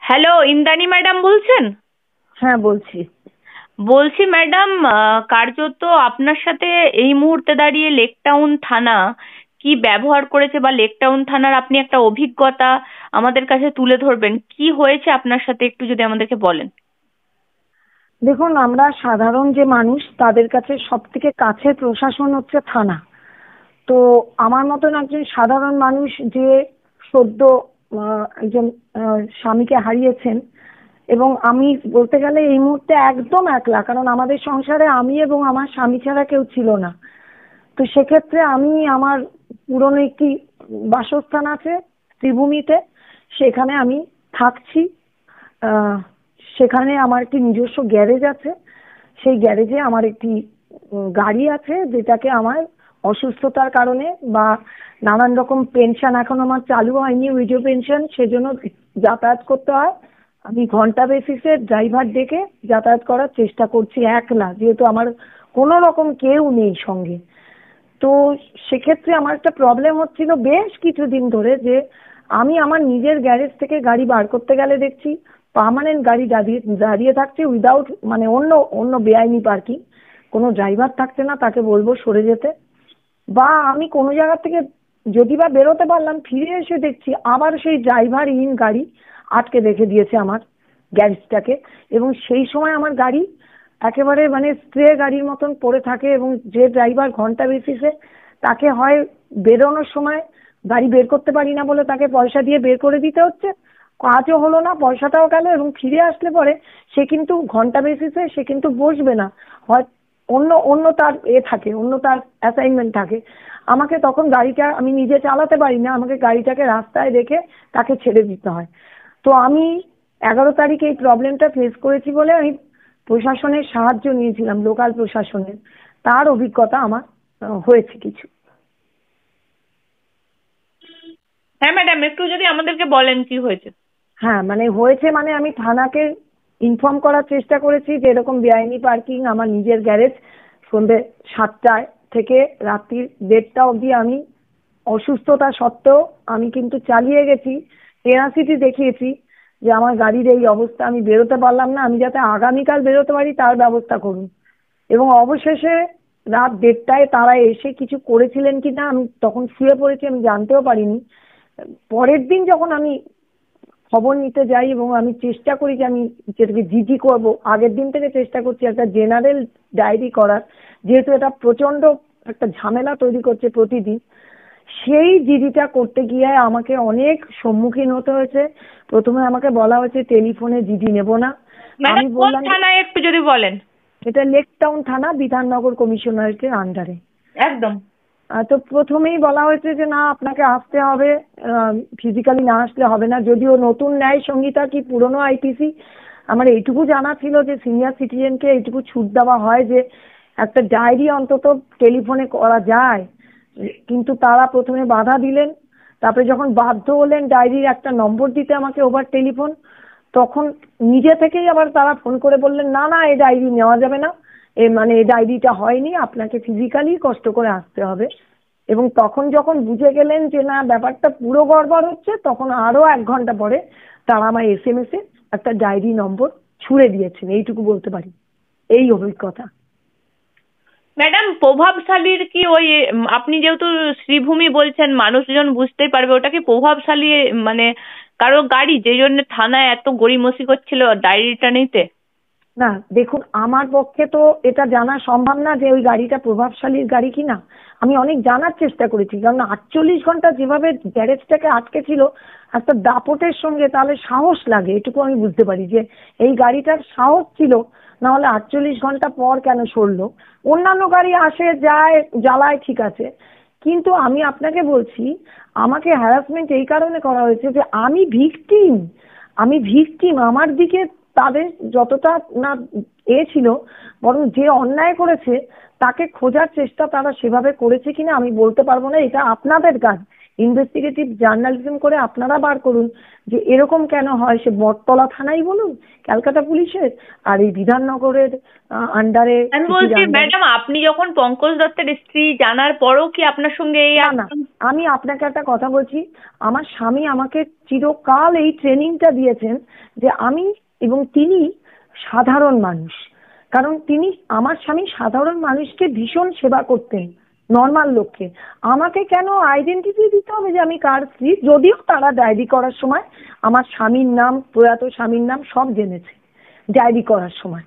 Hello, Indrani madam বলছেন? হ্যাঁ, বলছি। বলছি ম্যাডাম, কার্যত আপনার সাথে এই মুহূর্তে দাঁড়িয়ে লেকটাউন থানা কি ব্যবহার করেছে বা লেকটাউন থানার আপনি একটা অভিজ্ঞতা আমাদের কাছে তুলে ধরবেন, কি হয়েছে আপনার সাথে একটু যদি আমাদেরকে বলেন। দেখুন, আমরা সাধারণ যে মানুষ তাদের কাছে সব থেকে কাছের প্রশাসন হচ্ছে থানা। তো আমার মতন একজন সাধারণ মানুষ যে সদ্য একজন স্বামীকে হারিয়েছেন, এবং আমি বলতে গেলে এই মুহূর্তে একদম একলা, কারণ আমাদের সংসারে আমি এবং আমার স্বামী ছাড়া কেউ ছিল না। তো সেক্ষেত্রে আমি আমার পুরনো একটি বাসস্থান আছে ত্রিভূমিতে, সেখানে আমি থাকছি। আহ, সেখানে আমার একটি নিজস্ব গ্যারেজ আছে। সেই গ্যারেজে আমার একটি গাড়ি আছে, যেটাকে আমার অসুস্থতার কারণে বা নানান রকম পেনশন এখন আমার চালু হয়নি, উইডো পেনশন, সেজন্য যাতায়াত করতে হয়। আমি ঘন্টা বেসিসে ড্রাইভার ডেকে যাতায়াত করার চেষ্টা করছি একলা, যেহেতু আমার কোনো রকম কেউ নেই সঙ্গে। তো সেক্ষেত্রে আমার একটা প্রবলেম হচ্ছিল বেশ কিছুদিন ধরে, যে আমি আমার নিজের গ্যারেজ থেকে গাড়ি বার করতে গেলে দেখছি পার্মানেন্ট গাড়ি দাঁড়িয়ে দাঁড়িয়ে থাকছে উইদাউট, মানে অন্য অন্য বেআইনি পার্কিং। কোনো ড্রাইভার থাকছে না, তাকে বলবো সরে যেতে। বা আমি কোনো জায়গা থেকে যদি বা বেরোতে পারলাম, ফিরে এসে দেখছি আবার সেই ড্রাইভারহীন গাড়ি আটকে রেখে দিয়েছে আমার গ্যারেজটাকে। এবং সেই সময় আমার গাড়ি একেবারে মানে স্প্রে গাড়ির মতন পড়ে থাকে, এবং যে ড্রাইভার ঘন্টা বেসিসে, তাকে হয় বেরোনোর সময় গাড়ি বের করতে পারি না বলে তাকে পয়সা দিয়ে বের করে দিতে হচ্ছে, কাজও হলো না, পয়সাটাও গেল, এবং ফিরে আসলে পরে সে কিন্তু ঘন্টা বেসিসে সে কিন্তু বসবে না, হয় অন্য অন্য তার থাকে, অন্য তার অ্যাসাইনমেন্ট থাকে। আমাকে তখন গাড়িটা আমি নিজে চালাতে পারি না, আমাকে গাড়িটাকে রাস্তায় রেখে তাকে ছেড়ে দিতে হয়। তো আমি 11 তারিখে এই প্রবলেমটা ফেস করেছি বলে আমি প্রশাসনের সাহায্য নিয়েছিলাম, লোকাল প্রশাসনের। তার অভিজ্ঞতা আমার হয়েছে কিছু। হ্যাঁ ম্যাডাম, একটু যদি আমাদেরকে বলেন কি হয়েছে। হ্যাঁ, মানে হয়েছে, মানে আমি থানাকে ইনফর্ম করার চেষ্টা করেছি যে এরকম বেআইনি পার্কিং আমার নিজের গ্যারেজ, সন্ধ্যে 7টায় থেকে রাত্রি 1:30টা অবধি আমি অসুস্থতা সত্ত্বেও আমি কিন্তু চালিয়ে গেছি, টেনাসিটি দেখিয়েছি যে আমার গাড়ির এই অবস্থা, আমি বেরোতে পারলাম না, আমি যাতে আগামীকাল বেরোতে পারি তার ব্যবস্থা করুন। এবং অবশেষে রাত 1:30টায় তারা এসে কিছু করেছিলেন কিনা আমি তখন শুয়ে পড়েছি, আমি জানতেও পারিনি। পরের দিন যখন আমি খবর নিতে যাই এবং আমি চেষ্টা করি যে আমি যেটাকে জিডি করব, আগের দিন থেকে চেষ্টা করছি একটা জেনারেল ডায়েরি করার, যেহেতু এটা প্রচন্ড একটা ঝামেলা তৈরি করছে প্রতিদিন। সেই জিডিটা করতে গিয়ে আমাকে অনেক সম্মুখীন হতে হয়েছে। প্রথমে আমাকে বলা হয়েছে টেলিফোনে জিডি নেব না। ম্যাডাম আমি কোন বললাম থানায় একটু যদি বলেন। এটা লেকটাউন থানা, বিধাননগর কমিশনারেটের আন্ডারে। একদম। তো প্রথমেই বলা হয়েছে যে না, আপনাকে আসতে হবে, ফিজিক্যালি না আসলে হবে না। যদিও নতুন ন্যায় সংহিতা কি পুরনো আইপিসি, আমার এইটুকু জানা ছিল যে সিনিয়র সিটিজেনকে এইটুকু ছুট দেওয়া হয় যে একটা ডায়েরি অন্তত টেলিফোনে করা যায়। কিন্তু তারা প্রথমে বাধা দিলেন, তারপরে যখন বাধ্য হলেন ডায়েরির একটা নম্বর দিতে আমাকে ওভার টেলিফোন, তখন নিজে থেকেই আবার তারা ফোন করে বললেন না না, এই ডায়েরি নেওয়া যাবে না, মানে এই ডায়েরিটা হয়নি, আপনাকে ফিজিক্যালি কষ্ট করে আসতে হবে। এবং তখন যখন বুঝে গেলেন যে না, ব্যাপারটা পুরো গড়বড় হচ্ছে, তখন আরো 1 ঘন্টা পরে তারা আমার এসএমএস এ একটা ডায়েরি নম্বর ছুড়ে দিয়েছেন, এইটুকু বলতে পারি। এই অভিজ্ঞতা। ম্যাডাম, প্রভাবশালীর কি ওই আপনি যেহেতু শ্রীভূমি বলছেন, মানুষজন বুঝতেই পারবে ওটা কি প্রভাবশালী, মানে কারো গাড়ি যে জন্য থানায় এত গড়িমসি করছিল ডায়েরিটা নিতে? না দেখুন, আমার পক্ষে তো এটা জানা সম্ভব না যে ওই গাড়িটা প্রভাবশালীর গাড়ি কিনা। আমি অনেক জানার চেষ্টা করেছি, কারণ 48 ঘন্টা যেভাবে গ্যারেজটাকে আটকে ছিল একটা দাপটের সঙ্গে, তাহলে সাহস লাগে, এটুকু আমি বুঝতে পারি যে এই গাড়িটার সাহস ছিল, না হলে 48 ঘন্টা পর কেন সরলো। অন্যান্য গাড়ি আসে যায় জ্বালায়, ঠিক আছে, কিন্তু আমি আপনাকে বলছি আমাকে হ্যারাসমেন্ট এই কারণে করা হয়েছে যে আমি ভিকটিম আমার দিকে তাদের যতটা না ছিল, বরং যে অন্যায় করেছে তাকে খোঁজার চেষ্টা তারা সেভাবে করেছে কিনা আমি বলতে পারবো না, এটা আপনাদের কাজ। ইনভেস্টিগেটিভ জার্নালিজম করে আপনারা বার করুন যে এরকম কেন হয়, সে বটতলা থানাই বলুন ক্যালকাটা পুলিশের, আর এই বিধাননগরের আন্ডারে। আমি বলছি ম্যাডাম, আপনি যখন পঙ্কজ দত্তের স্ত্রী জানার পরও কি আপনার সঙ্গে এই না, আমি আপনাকে একটা কথা বলছি, আমার স্বামী আমাকে চিরকাল এই ট্রেনিংটা দিয়েছেন যে আমি এবং তিনি সাধারণ মানুষ, কারণ তিনি আমার স্বামী সাধারণ মানুষকে ভীষণ সেবা করতেন, নর্মাল লোককে। আমাকে কেন আইডেন্টিটি দিতে হবে যে আমি কার স্ত্রী? যদিও তারা ডায়েরি করার সময় আমার স্বামীর নাম, প্রয়াত স্বামীর নাম সব জেনেছে ডায়েরি করার সময়।